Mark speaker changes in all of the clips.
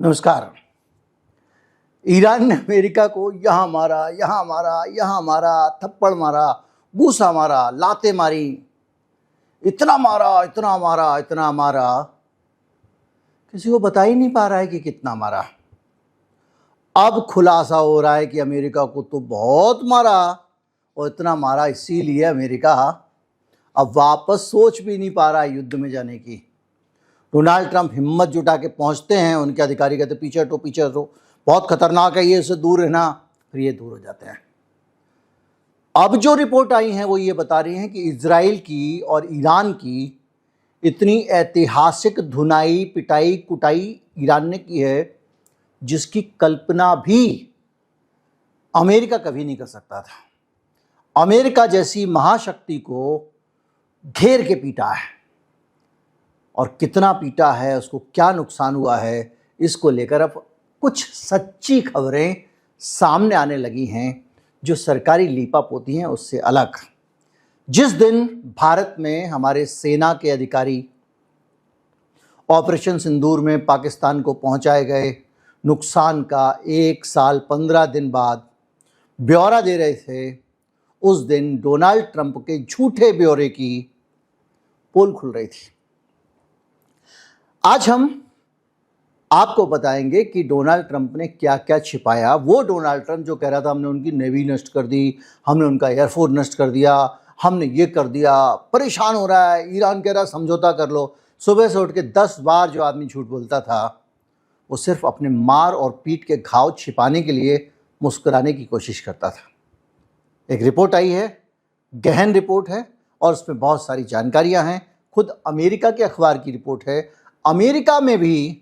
Speaker 1: नमस्कार। ईरान ने अमेरिका को यहाँ मारा, यहाँ मारा, यहाँ मारा, थप्पड़ मारा, घूसा मारा, लाते मारी, इतना मारा, इतना मारा, इतना मारा। किसी को बता ही नहीं पा रहा है कि कितना मारा। अब खुलासा हो रहा है कि अमेरिका को तो बहुत मारा और इतना मारा इसीलिए अमेरिका अब वापस सोच भी नहीं पा रहा है युद्ध में जाने की। डोनाल्ड ट्रंप हिम्मत जुटा के पहुंचते हैं, उनके अधिकारी कहते पीछे हटो, बहुत खतरनाक है ये, इससे दूर रहना, फिर ये दूर हो जाते हैं। अब जो रिपोर्ट आई हैं वो ये बता रही हैं कि इजराइल की और ईरान की इतनी ऐतिहासिक धुनाई पिटाई कुटाई ईरान ने की है जिसकी कल्पना भी अमेरिका कभी नहीं कर सकता था। अमेरिका जैसी महाशक्ति को घेर के पीटा है, और कितना पीटा है, उसको क्या नुकसान हुआ है, इसको लेकर अब कुछ सच्ची खबरें सामने आने लगी हैं जो सरकारी लीपापोती हैं उससे अलग। जिस दिन भारत में हमारे सेना के अधिकारी ऑपरेशन सिंदूर में पाकिस्तान को पहुंचाए गए नुकसान का 1 साल 15 दिन बाद ब्यौरा दे रहे थे, उस दिन डोनाल्ड ट्रंप के झूठे ब्यौरे की पोल खुल रही थी। आज हम आपको बताएंगे कि डोनाल्ड ट्रंप ने क्या क्या छिपाया। वो डोनाल्ड ट्रंप जो कह रहा था हमने उनकी नेवी नष्ट कर दी, हमने उनका एयरफोर्स नष्ट कर दिया, हमने ये कर दिया, परेशान हो रहा है, ईरान कह रहा है समझौता कर लो। सुबह से उठ के 10 बार जो आदमी झूठ बोलता था वो सिर्फ अपने मार और पीठ के घाव छिपाने के लिए मुस्कुराने की कोशिश करता था। एक रिपोर्ट आई है, गहन रिपोर्ट है और उसमें बहुत सारी जानकारियां हैं। खुद अमेरिका के अखबार की रिपोर्ट है। अमेरिका में भी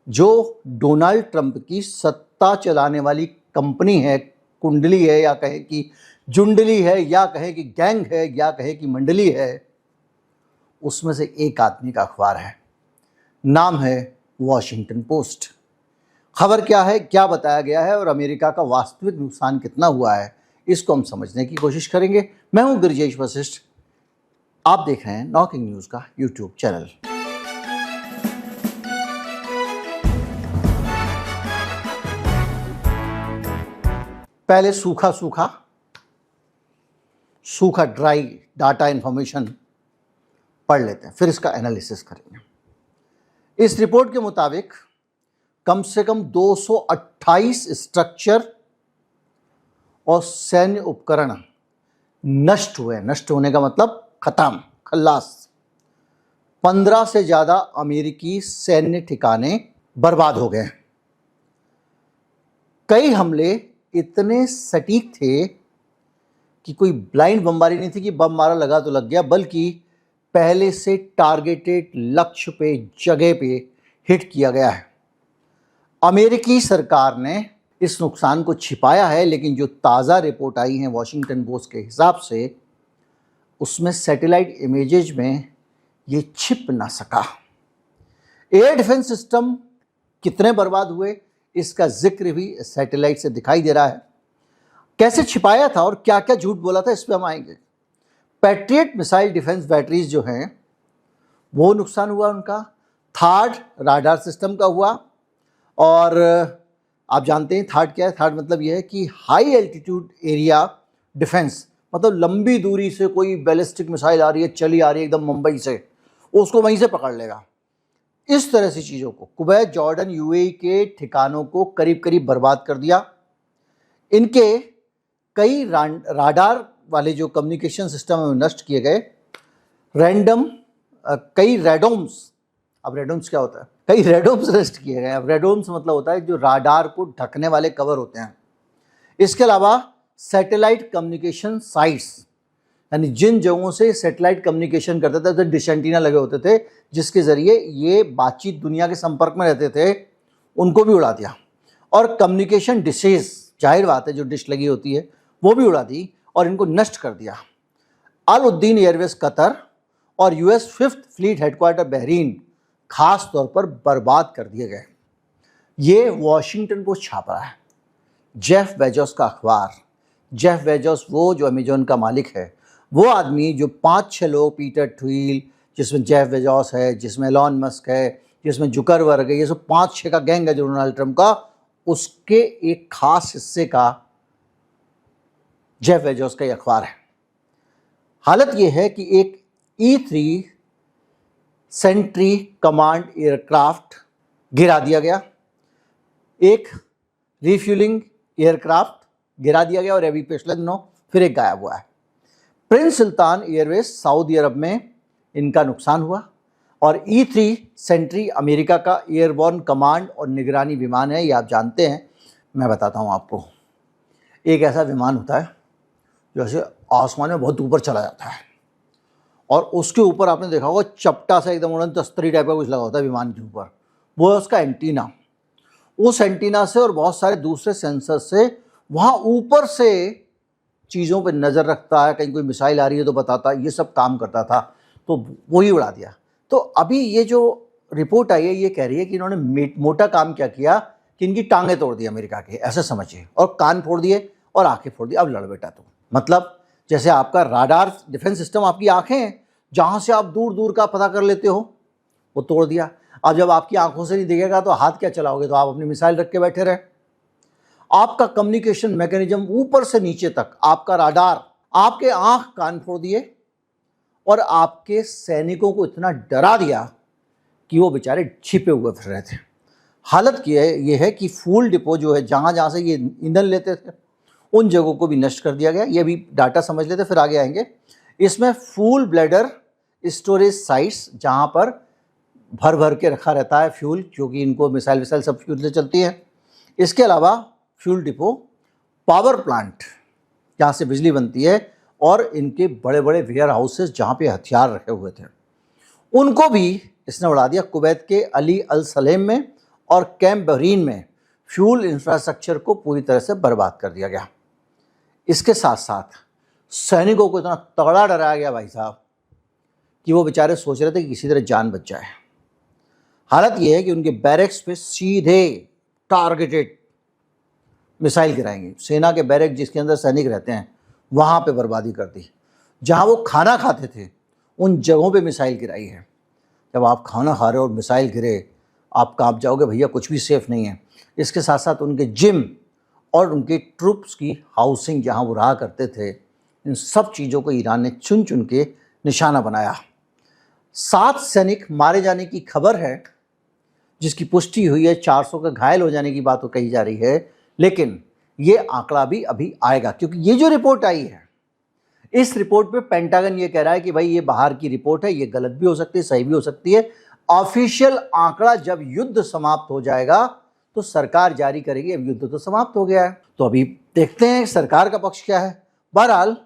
Speaker 1: जो डोनाल्ड ट्रंप की सत्ता चलाने वाली कंपनी है, कुंडली है या कहे कि जुंडली है या कहे कि गैंग है या कहे कि मंडली है, उसमें से एक आदमी का अखबार है, नाम है वॉशिंगटन पोस्ट। खबर क्या है, क्या बताया गया है और अमेरिका का वास्तविक नुकसान कितना हुआ है, इसको हम समझने की कोशिश करेंगे। मैं हूं गिरिजेश वशिष्ठ, आप देख रहे हैं नॉकिंग न्यूज़ का यूट्यूब चैनल। पहले सूखा ड्राई डाटा इंफॉर्मेशन पढ़ लेते हैं, फिर इसका एनालिसिस करेंगे। इस रिपोर्ट के मुताबिक कम से कम 228 स्ट्रक्चर और सैन्य उपकरण नष्ट हुए। नष्ट होने का मतलब खत्म, खल्लास। 15 से ज़्यादा अमेरिकी सैन्य ठिकाने बर्बाद हो गए। कई हमले इतने सटीक थे कि कोई ब्लाइंड बमबारी नहीं थी कि बम मारा लगा तो लग गया, बल्कि पहले से टारगेटेड लक्ष्य पे, जगह पे हिट किया गया है। अमेरिकी सरकार ने इस नुकसान को छिपाया है, लेकिन जो ताज़ा रिपोर्ट आई है वॉशिंगटन पोस्ट के हिसाब से, उसमें सैटेलाइट इमेजेज में ये छिप ना सका। एयर डिफेंस सिस्टम कितने बर्बाद हुए इसका जिक्र भी सैटेलाइट से दिखाई दे रहा है। कैसे छिपाया था और क्या क्या झूठ बोला था, इस पर हम आएंगे। पैट्रियट मिसाइल डिफेंस बैटरीज जो हैं वो नुकसान हुआ उनका। थार्ड राडार सिस्टम का हुआ, और आप जानते हैं थार्ड क्या है। थार्ड मतलब यह है कि हाई एल्टीट्यूड एरिया डिफेंस, मतलब लंबी दूरी से कोई बैलिस्टिक मिसाइल आ रही है, चली आ रही है एकदम मुंबई से, उसको वहीं से पकड़ लेगा। इस तरह से चीज़ों को, कुवैत, जॉर्डन, यूएई के ठिकानों को करीब करीब बर्बाद कर दिया। इनके कई राडार वाले जो कम्युनिकेशन सिस्टम है वो नष्ट किए गए। कई रेडोम्स, अब रेडोम्स क्या होता है, कई रेडोम्स नष्ट किए गए। अब रेडोम्स मतलब होता है जो राडार को ढकने वाले कवर होते हैं। इसके अलावा सैटेलाइट कम्युनिकेशन साइट्स, यानी जिन जगहों से सैटेलाइट कम्युनिकेशन करते थे, तो डिश एंटीना लगे होते थे जिसके ज़रिए ये बातचीत दुनिया के संपर्क में रहते थे, उनको भी उड़ा दिया। और कम्युनिकेशन डिशेज, जाहिर बात है जो डिश लगी होती है वो भी उड़ा दी और इनको नष्ट कर दिया। अल उद्दीन एयरवेज कतर और US 5th fleet headquarter Bahrain खास तौर पर बर्बाद कर दिए गए। ये वॉशिंगटन पोस्ट छाप रहा है, जेफ बेजोस का अखबार। जेफ बेजोस वो जो अमेजॉन का मालिक है, वो आदमी जो 5-6 लोग, पीटर थिल, जिसमें जेफ बेजोस है, जिसमें एलॉन मस्क है, जिसमें जुकरबर्ग है, ये सब 5-6 का गैंग है जो डोनाल्ड ट्रंप का, उसके एक खास हिस्से का जेफ बेजोस का ये अखबार है। हालत ये है कि एक E-3 सेंट्री कमांड एयरक्राफ्ट गिरा दिया गया, एक रिफ्यूलिंग एयरक्राफ्ट गिरा दिया गया और अभी पिछले दिनों फिर एक गायब हुआ है। प्रिंस सुल्तान एयरवेज सऊदी अरब में इनका नुकसान हुआ और E-3 सेंट्री अमेरिका का एयरबॉर्न कमांड और निगरानी विमान है, ये आप जानते हैं। मैं बताता हूँ आपको, एक ऐसा विमान होता है जो ऐसे आसमान में बहुत ऊपर चला जाता है और उसके ऊपर आपने देखा होगा चपटा सा एकदम उड़न तस्तरी टाइप का कुछ लगा होता है विमान के ऊपर, वो है उसका एंटीना। उस एंटीना से और बहुत सारे दूसरे सेंसर से वहाँ ऊपर से चीज़ों पे नज़र रखता है, कहीं कोई मिसाइल आ रही है तो बताता है, ये सब काम करता था, तो वही उड़ा दिया। तो अभी ये जो रिपोर्ट आई है ये कह रही है कि इन्होंने मोटा काम क्या किया कि इनकी टांगें तोड़ दी अमेरिका के, ऐसे समझिए, और कान फोड़ दिए और आंखें फोड़ दी। अब लड़ बेटा तो मतलब जैसे आपका राडार डिफेंस सिस्टम, आपकी आंखें हैं, जहाँ से आप दूर दूर का पता कर लेते हो, वो तोड़ दिया। अब जब आपकी आंखों से नहीं दिखेगा तो हाथ क्या चलाओगे, तो आप अपनी मिसाइल रख के बैठे रहे। आपका कम्युनिकेशन मैकेनिज्म ऊपर से नीचे तक, आपका राडार, आपके आंख कान फोड़ दिए और आपके सैनिकों को इतना डरा दिया कि वो बेचारे छिपे हुए फिर रहे थे। हालत ये है कि फ्यूल डिपो जो है, जहाँ जहाँ से ये ईंधन लेते थे, उन जगहों को भी नष्ट कर दिया गया। ये भी डाटा समझ लेते फिर आगे आएंगे। इसमें फ्यूल ब्लैडर स्टोरेज साइट्स, जहाँ पर भर भर के रखा रहता है फ्यूल, क्योंकि इनको मिसाइल विसाइल सब फ्यूल से चलती है। इसके अलावा फ्यूल डिपो, पावर प्लांट जहाँ से बिजली बनती है, और इनके बड़े बड़े वेयर हाउसेस जहाँ पे हथियार रखे हुए थे, उनको भी इसने उड़ा दिया। कुवैत के अली अल सलेम में और कैंप बहरीन में फ्यूल इंफ्रास्ट्रक्चर को पूरी तरह से बर्बाद कर दिया गया। इसके साथ साथ सैनिकों को इतना तगड़ा डराया गया भाई साहब कि वो बेचारे सोच रहे थे कि किसी तरह जान बच जाए। हालत ये है कि उनके बैरक्स पे सीधे टारगेटेड मिसाइल गिराएंगे। सेना के बैरक जिसके अंदर सैनिक रहते हैं, वहाँ पे बर्बादी कर दी। जहाँ वो खाना खाते थे उन जगहों पे मिसाइल गिराई है। जब आप खाना खा रहे हो और मिसाइल गिरे, आप कांप जाओगे भैया, कुछ भी सेफ नहीं है। इसके साथ साथ उनके जिम और उनके ट्रूप्स की हाउसिंग जहाँ वो रहा करते थे, इन सब चीज़ों को ईरान ने चुन चुन के निशाना बनाया। 7 सैनिक मारे जाने की खबर है, जिसकी पुष्टि हुई है। 400 के घायल हो जाने की बात तो कही जा रही है, लेकिन ये आंकड़ा भी अभी आएगा, क्योंकि ये जो रिपोर्ट आई है, इस रिपोर्ट पे पेंटागन ये कह रहा है कि भाई ये बाहर की रिपोर्ट है, ये गलत भी हो सकती है, सही भी हो सकती है। ऑफिशियल आंकड़ा जब युद्ध समाप्त हो जाएगा तो सरकार जारी करेगी। अब युद्ध तो समाप्त हो गया है, तो अभी देखते हैं सरकार का पक्ष क्या है। बहरहाल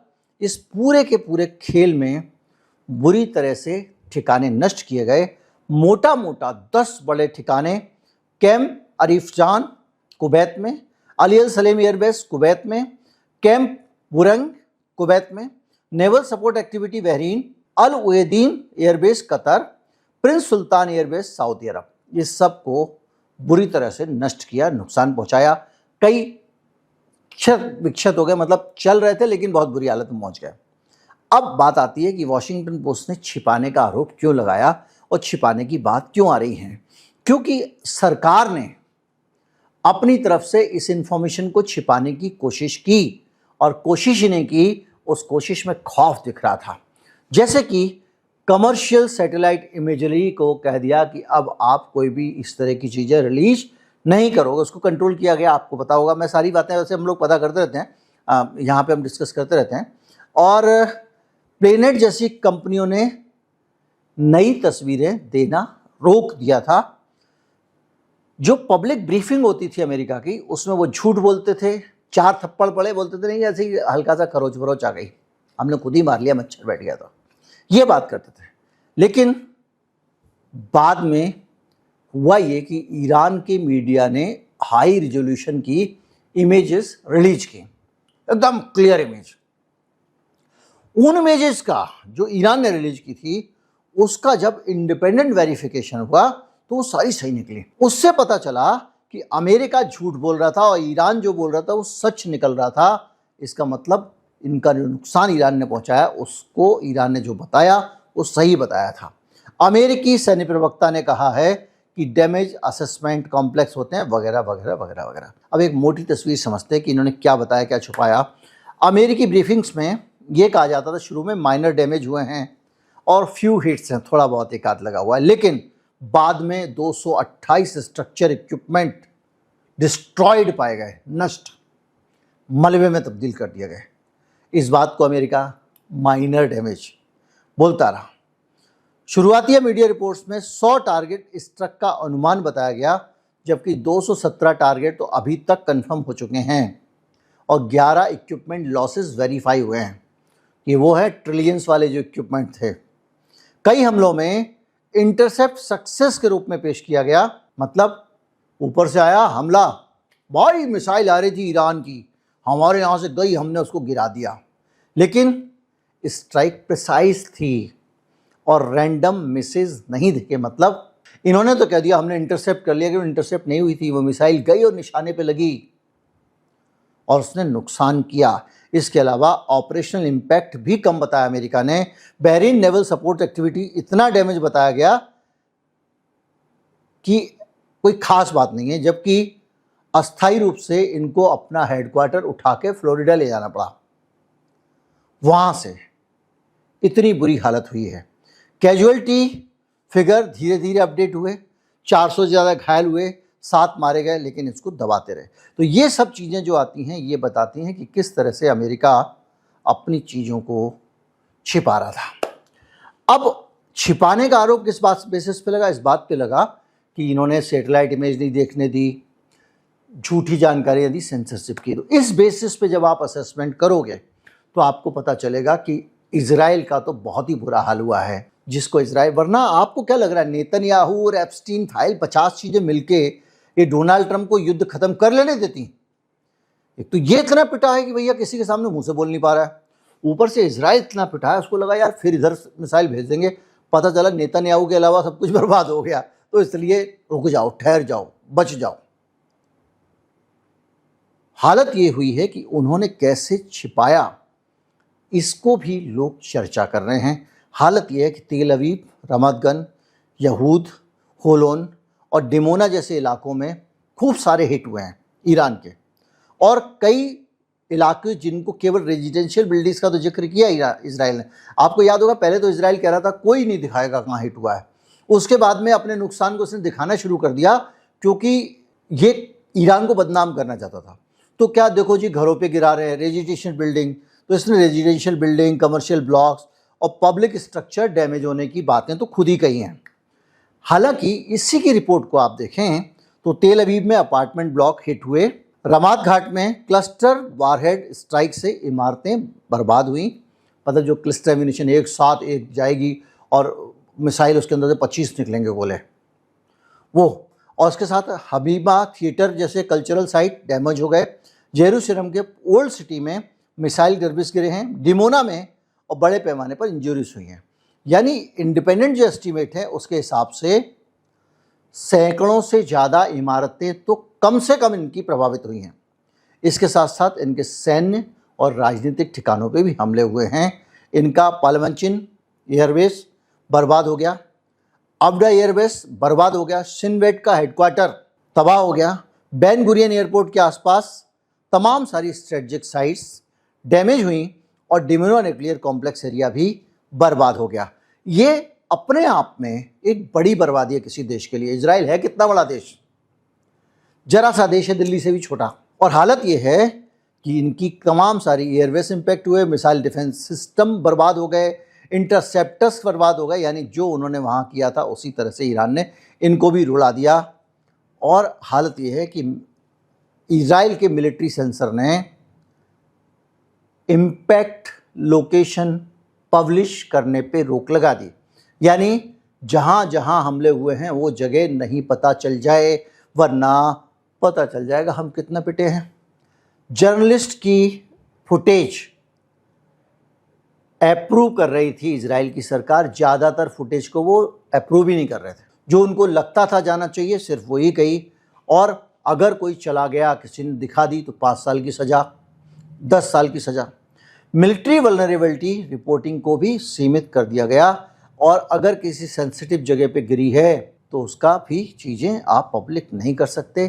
Speaker 1: इस पूरे के पूरे खेल में बुरी तरह से ठिकाने नष्ट किए गए। मोटा मोटा 10 बड़े ठिकाने, कैंप अरीफजान कुवैत में, अली अल सलेम एयरबेस कुवैत में, कैंप बुरंग कुवैत में, नेवल सपोर्ट एक्टिविटी बहरीन, अल उएदीन एयरबेस कतर, प्रिंस सुल्तान एयरबेस सऊदी अरब, ये सब को बुरी तरह से नष्ट किया, नुकसान पहुंचाया। कई क्षत विक्षत हो गए, मतलब चल रहे थे लेकिन बहुत बुरी हालत में पहुंच गए। अब बात आती है कि वॉशिंगटन पोस्ट ने छिपाने का आरोप क्यों लगाया और छिपाने की बात क्यों आ रही है। क्योंकि सरकार ने अपनी तरफ से इस इंफॉर्मेशन को छिपाने की कोशिश की, और कोशिश ही नहीं की, उस कोशिश में खौफ दिख रहा था। जैसे कि कमर्शियल सैटेलाइट इमेजरी को कह दिया कि अब आप कोई भी इस तरह की चीज़ें रिलीज नहीं करोगे, उसको कंट्रोल किया गया। आपको पता होगा, मैं सारी बातें वैसे हम लोग पता करते रहते हैं, यहाँ पे हम डिस्कस करते रहते हैं। और प्लेनेट जैसी कंपनियों ने नई तस्वीरें देना रोक दिया था। जो पब्लिक ब्रीफिंग होती थी अमेरिका की, उसमें वो झूठ बोलते थे, 4 थप्पड़ पड़े, बोलते थे नहीं ऐसे ही हल्का सा खरोच वरोच आ गई, हमने खुद ही मार लिया, मच्छर बैठ गया था, ये बात करते थे। लेकिन बाद में हुआ ये कि ईरान के मीडिया ने हाई रिजोल्यूशन की इमेजेस रिलीज की, एकदम क्लियर इमेज। उन इमेजेस का जो ईरान ने रिलीज की थी, उसका जब इंडिपेंडेंट वेरिफिकेशन हुआ तो वो सारी सही निकली। उससे पता चला कि अमेरिका झूठ बोल रहा था और ईरान जो बोल रहा था वो सच निकल रहा था। इसका मतलब इनका जो नुकसान ईरान ने पहुंचाया, उसको ईरान ने जो बताया वो सही बताया था। अमेरिकी सैन्य प्रवक्ता ने कहा है कि डैमेज असेसमेंट कॉम्प्लेक्स होते हैं वगैरह वगैरह वगैरह वगैरह। अब एक मोटी तस्वीर समझते हैं कि इन्होंने क्या बताया, क्या छुपाया। अमेरिकी ब्रीफिंग्स में ये कहा जाता था शुरू में माइनर डैमेज हुए हैं और फ्यू हिट्स हैं, थोड़ा बहुत एक आध लगा हुआ है, लेकिन बाद में 228 स्ट्रक्चर इक्विपमेंट डिस्ट्रॉयड पाए गए, नष्ट, मलबे में तब्दील कर दिए गए। इस बात को अमेरिका माइनर डैमेज बोलता रहा। शुरुआती मीडिया रिपोर्ट्स में 100 टारगेट स्ट्रक का अनुमान बताया गया, जबकि 217 टारगेट तो अभी तक कंफर्म हो चुके हैं और 11 इक्विपमेंट लॉसेस वेरीफाई हुए हैं कि वो है ट्रिलियंस वाले जो इक्विपमेंट थे। कई हमलों में इंटरसेप्ट सक्सेस के रूप में पेश किया गया, मतलब ऊपर से आया हमला, भाई मिसाइल आ रही थी ईरान की, हमारे यहाँ से गई, हमने उसको गिरा दिया, लेकिन स्ट्राइक प्रिसाइज थी और रैंडम मिसेज नहीं दिखे। मतलब इन्होंने तो कह दिया हमने इंटरसेप्ट कर लिया, कि इंटरसेप्ट नहीं हुई थी, वो मिसाइल गई और निशाने पे लगी और उसने नुकसान किया। इसके अलावा ऑपरेशनल इम्पैक्ट भी कम बताया अमेरिका ने। बहरीन नेवल सपोर्ट एक्टिविटी इतना डैमेज बताया गया कि कोई खास बात नहीं है, जबकि अस्थायी रूप से इनको अपना हेडक्वार्टर उठा के फ्लोरिडा ले जाना पड़ा। वहाँ से इतनी बुरी हालत हुई है। कैजुअलिटी फिगर धीरे धीरे अपडेट हुए, 400 से ज़्यादा घायल हुए, 7 मारे गए, लेकिन इसको दबाते रहे। तो ये सब चीज़ें जो आती हैं ये बताती हैं कि किस तरह से अमेरिका अपनी चीज़ों को छिपा रहा था। अब छिपाने का आरोप किस बात बेसिस पे लगा? इस बात पे लगा कि इन्होंने सैटेलाइट इमेज नहीं देखने दी, झूठी जानकारियाँ दी, सेंसरशिप की। तो इस बेसिस पे जब आप असेसमेंट करोगे तो आपको पता चलेगा कि इजराइल का तो बहुत ही बुरा हाल हुआ है, जिसको इजराइल, वरना आपको क्या लग रहा है नेतन्याहू और एप्स्टीन फाइल 50 चीज़ें मिलके ये डोनाल्ड ट्रंप को युद्ध खत्म कर लेने देती? एक तो ये इतना पिटा है कि भैया किसी के सामने मुंह से बोल नहीं पा रहा है, ऊपर से इजराइल इतना पिटा है, उसको लगा यार फिर इधर मिसाइल भेज देंगे, पता चला नेतन्याहू के अलावा सब कुछ बर्बाद हो गया, तो इसलिए रुक जाओ, ठहर जाओ, बच जाओ। हालत ये हुई है कि उन्होंने कैसे छिपाया, इसको भी लोग चर्चा कर रहे हैं। हालत यह है कि तेल अवीव, रमत गन, यहूद, होलोन और डिमोना जैसे इलाकों में खूब सारे हिट हुए हैं ईरान के, और कई इलाके जिनको केवल रेजिडेंशियल बिल्डिंग्स का तो जिक्र किया इजराइल ने। आपको याद होगा पहले तो इजराइल कह रहा था कोई नहीं दिखाएगा कहाँ हिट हुआ है, उसके बाद में अपने नुकसान को उसने दिखाना शुरू कर दिया, क्योंकि ये ईरान को बदनाम करना चाहता था। तो क्या देखो जी, घरों पे गिरा रहे हैं, रेजिडेंशियल बिल्डिंग, तो इसने रेजिडेंशियल बिल्डिंग, कमर्शियल ब्लॉक्स और पब्लिक स्ट्रक्चर डैमेज होने की बातें तो खुद ही कही हैं। हालांकि इसी की रिपोर्ट को आप देखें तो तेल अवीव में अपार्टमेंट ब्लॉक हिट हुए, रमात घाट में क्लस्टर वारहेड स्ट्राइक से इमारतें बर्बाद हुई। मतलब जो क्लस्टर एम्यूनिशन एक साथ एक जाएगी और मिसाइल उसके अंदर से 25 निकलेंगे गोले, वो, और उसके साथ हबीबा थिएटर जैसे कल्चरल साइट डैमेज हो गए। जेरूसलम के ओल्ड सिटी में मिसाइल गर्बिस गिरे हैं, डिमोना में और बड़े पैमाने पर इंजरीज हुई हैं। यानी इंडिपेंडेंट जो एस्टीमेट है उसके हिसाब से सैकड़ों से ज़्यादा इमारतें तो कम से कम इनकी प्रभावित हुई हैं। इसके साथ साथ इनके सैन्य और राजनीतिक ठिकानों पे भी हमले हुए हैं। इनका पालमंचिन एयरबेस बर्बाद हो गया, अब्डा एयरबेस बर्बाद हो गया, शिनबेट का हेडक्वार्टर तबाह हो गया, बेन गुरियन एयरपोर्ट के आसपास तमाम सारी स्ट्रेटजिक साइट्स डैमेज हुई और डिमोना न्यूक्लियर कॉम्प्लेक्स एरिया भी बर्बाद हो गया। ये अपने आप में एक बड़ी बर्बादी है किसी देश के लिए। इजराइल है कितना बड़ा देश, जरा सा देश है, दिल्ली से भी छोटा। और हालत ये है कि इनकी तमाम सारी एयरवेस इंपैक्ट हुए, मिसाइल डिफेंस सिस्टम बर्बाद हो गए, इंटरसेप्टर्स बर्बाद हो गए, यानी जो उन्होंने वहाँ किया था उसी तरह से ईरान ने इनको भी रुला दिया। और हालत ये है कि इजराइल के मिलिट्री सेंसर ने इम्पैक्ट लोकेशन पब्लिश करने पे रोक लगा दी, यानी जहाँ जहाँ हमले हुए हैं वो जगह नहीं पता चल जाए, वरना पता चल जाएगा हम कितना पिटे हैं। जर्नलिस्ट की फुटेज अप्रूव कर रही थी इजराइल की सरकार, ज़्यादातर फुटेज को वो अप्रूव ही नहीं कर रहे थे। जो उनको लगता था जाना चाहिए सिर्फ वही कही, और अगर कोई चला गया, किसी ने दिखा दी तो 5 साल की सज़ा, 10 साल की सज़ा। मिलिट्री वल्नरेबिलिटी रिपोर्टिंग को भी सीमित कर दिया गया, और अगर किसी सेंसिटिव जगह पे गिरी है तो उसका भी चीज़ें आप पब्लिक नहीं कर सकते।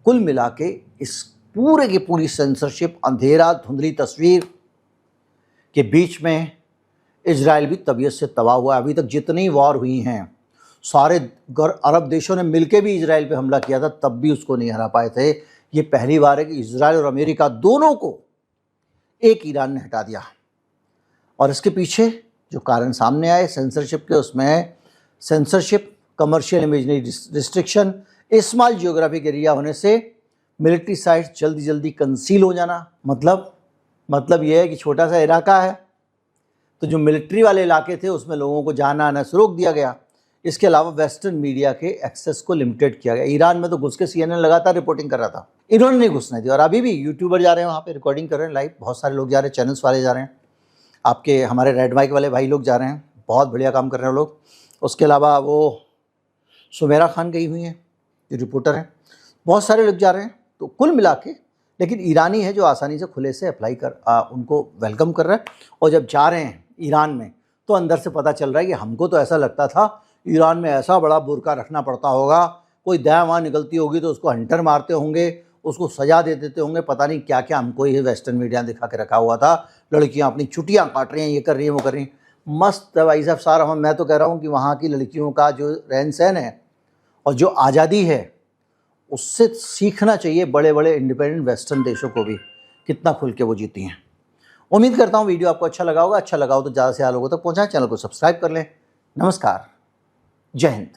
Speaker 1: कुल मिला के इस पूरे की पूरी सेंसरशिप, अंधेरा धुंधली तस्वीर के बीच में इजराइल भी तबीयत से तबाह हुआ। अभी तक जितनी वॉर हुई हैं, सारे अरब देशों ने मिलकर भी इजराइल पे हमला किया था, तब भी उसको नहीं हरा पाए थे। ये पहली बार है कि इजराइल और अमेरिका दोनों को एक ईरान ने हटा दिया। और इसके पीछे जो कारण सामने आए सेंसरशिप के, उसमें censorship, commercial imagery restriction, small geographic area होने से मिलिट्री साइट्स जल्दी जल्दी कंसील हो जाना। मतलब ये है कि छोटा सा इलाका है तो जो मिलिट्री वाले इलाके थे उसमें लोगों को जाना आना से रोक दिया गया। इसके अलावा वेस्टर्न मीडिया के एक्सेस को लिमिटेड किया गया। ईरान में तो घुस के CNN लगातार रिपोर्टिंग कर रहा था, इन्होंने नहीं घुसने दी। और अभी भी यूट्यूबर जा रहे हैं वहाँ पे रिकॉर्डिंग कर रहे हैं लाइव, बहुत सारे लोग जा रहे हैं, चैनल्स वाले जा रहे हैं, आपके हमारे रेड माइक वाले भाई लोग जा रहे हैं, बहुत बढ़िया काम कर रहे हैं लोग। उसके अलावा वो सुमेरा खान गई हुई हैं जो रिपोर्टर हैं, बहुत सारे लोग जा रहे हैं। तो कुल मिला के लेकिन ईरानी है जो आसानी से खुले से अप्लाई कर उनको वेलकम कर रहा है। और जब जा रहे हैं ईरान में तो अंदर से पता चल रहा है कि हमको तो ऐसा लगता था ईरान में ऐसा बड़ा बुर्का रखना पड़ता होगा, कोई दया वहाँ निकलती होगी तो उसको हंटर मारते होंगे, उसको सजा दे देते होंगे, पता नहीं क्या क्या हमको ये वेस्टर्न मीडिया दिखा के रखा हुआ था। लड़कियाँ अपनी छुट्टियाँ काट रही हैं, ये कर रही हैं, वो कर रही हैं। मस्त है भाई साहब सारा। मैं तो कह रहा हूँ कि वहाँ की लड़कियों का जो रहन सहन है और जो आज़ादी है उससे सीखना चाहिए बड़े बड़े इंडिपेंडेंट वेस्टर्न देशों को भी, कितना खुल के वो जीती हैं। उम्मीद करता हूँ वीडियो आपको अच्छा लगा होगा। अच्छा लगा हो तो ज़्यादा से ज़्यादा लोगों तक पहुँचाएं, चैनल को सब्सक्राइब कर लें। नमस्कार, जय हिंद।